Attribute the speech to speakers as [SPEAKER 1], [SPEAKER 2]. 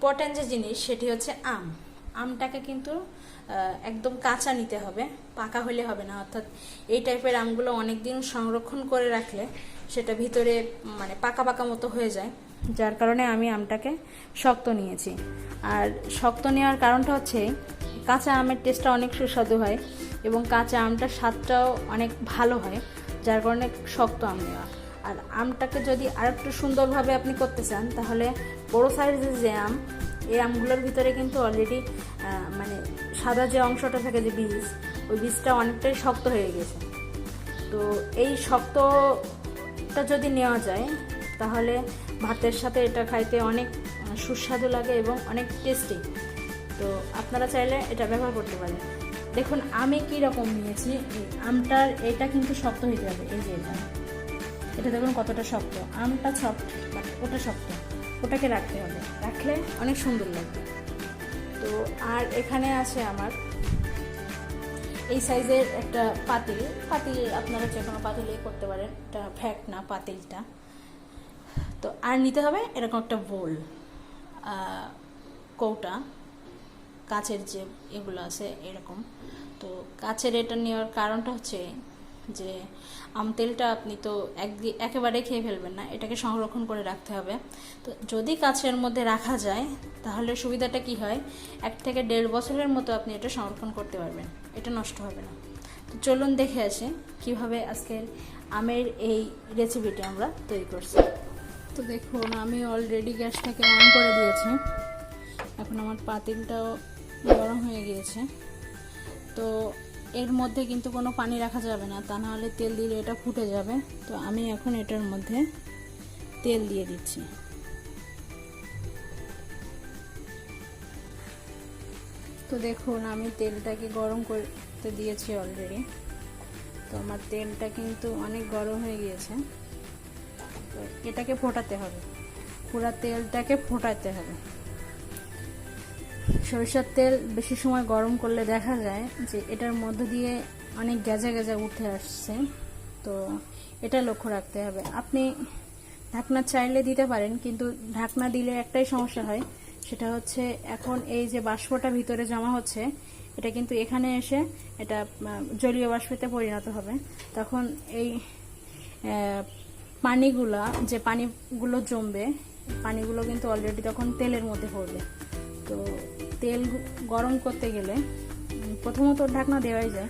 [SPEAKER 1] Important যে জিনিস সেটি হচ্ছে আমটাকে কিন্তু একদম কাঁচা নিতে হবে, পাকা হলে হবে না। অর্থাৎ এই টাইপের আমগুলো অনেক দিন সংরক্ষণ করে রাখলে সেটা ভিতরে মানে পাকা পাকা মতো হয়ে যায়, যার কারণে আমি আমটাকে শক্ত নিয়েছি। আর শক্ত নেওয়ার কারণটা হচ্ছে কাঁচা আমের টেস্টটা অনেক সুস্বাদু হয় এবং কাঁচা আমটার স্বাদটাও অনেক ভালো হয়, যার কারণে শক্ত আম নেওয়া। আর আমটাকে যদি আর একটু সুন্দরভাবে আপনি করতে চান তাহলে বড়ো সাইজের যে আম, এই আমগুলোর ভিতরে কিন্তু অলরেডি মানে সাদা যে অংশটা থাকে যে বীজ, ওই বীজটা অনেকটাই শক্ত হয়ে গেছে। তো এই শক্তটা যদি নেওয়া যায় তাহলে ভাতের সাথে এটা খাইতে অনেক সুস্বাদু লাগে এবং অনেক টেস্টি। তো আপনারা চাইলে এটা ব্যবহার করতে পারেন। দেখুন আমি কি রকম নিয়েছি, আমটার এটা কিন্তু শক্ত হইতে হবে। এই যে এটা দেখুন কতটা শক্ত, আমটা সফট বাট ওটা শক্ত, ওটাকে রাখতে হবে, রাখলে অনেক সুন্দর লাগবে। তো আর এখানে আছে আমার এই সাইজের একটা পাতিল আপনারা যে কোনো পাতিলে করতে পারেন, এটা ফ্যাক্ট না পাতিলটা। তো আর নিতে হবে এরকম একটা বোল, কৌটা, কাচের যে এগুলো আছে এরকম। তো কাচের এটা নেওয়ার কারণটা হচ্ছে যে আম তেলটা আপনি তো একেবারে খেয়ে ফেলবেন না, এটাকে সংরক্ষণ করে রাখতে হবে। তো যদি কাচের মধ্যে রাখা যায় তাহলে সুবিধাটা কি হয়, 1 থেকে 1.5 বছরের মতো আপনি এটা সংরক্ষণ করতে পারবেন, এটা নষ্ট হবে না। তো চলুন দেখে আসি কিভাবে আজকের আমের এই রেসিপিটি আমরা তৈরি করছি। তো দেখুন আমি অলরেডি গ্যাসটাকে অন করে দিয়েছি, এখন আমার পাতিলটাও গরম হয়ে গিয়েছে। তো এর মধ্যে কিন্তু কোনো পানি রাখা যাবে না, তা নাহলে তেল দিলে এটা ফুটে যাবে। তো আমি এখন এটার মধ্যে তেল দিয়ে দিচ্ছি। তো দেখুন আমি তেলটাকে গরম করতে দিয়েছি অলরেডি। তো আমার তেলটা কিন্তু অনেক গরম হয়ে গিয়েছে। তো এটাকে ফোটাতে হবে, পুরো তেলটাকে ফোটাতে হবে। সরিষার তেল বেশি সময় গরম করলে দেখা যায় যে এটার মধ্য দিয়ে অনেক গেজা গেজা উঠে আসছে। তো এটা লক্ষ্য রাখতে হবে। আপনি ঢাকনা চাইলে দিতে পারেন, কিন্তু ঢাকনা দিলে একটাই সমস্যা হয়, সেটা হচ্ছে এখন এই যে বাষ্পটা ভিতরে জমা হচ্ছে এটা কিন্তু এখানে এসে এটা জলীয় বাষ্পতে পরিণত হবে। তখন এই পানিগুলা যে পানিগুলো জমবে, পানিগুলো কিন্তু অলরেডি তখন তেলের মধ্যে পড়বে। তো তেল গরম করতে গেলে প্রথমত ঢাকনা দেওয়াই যায়,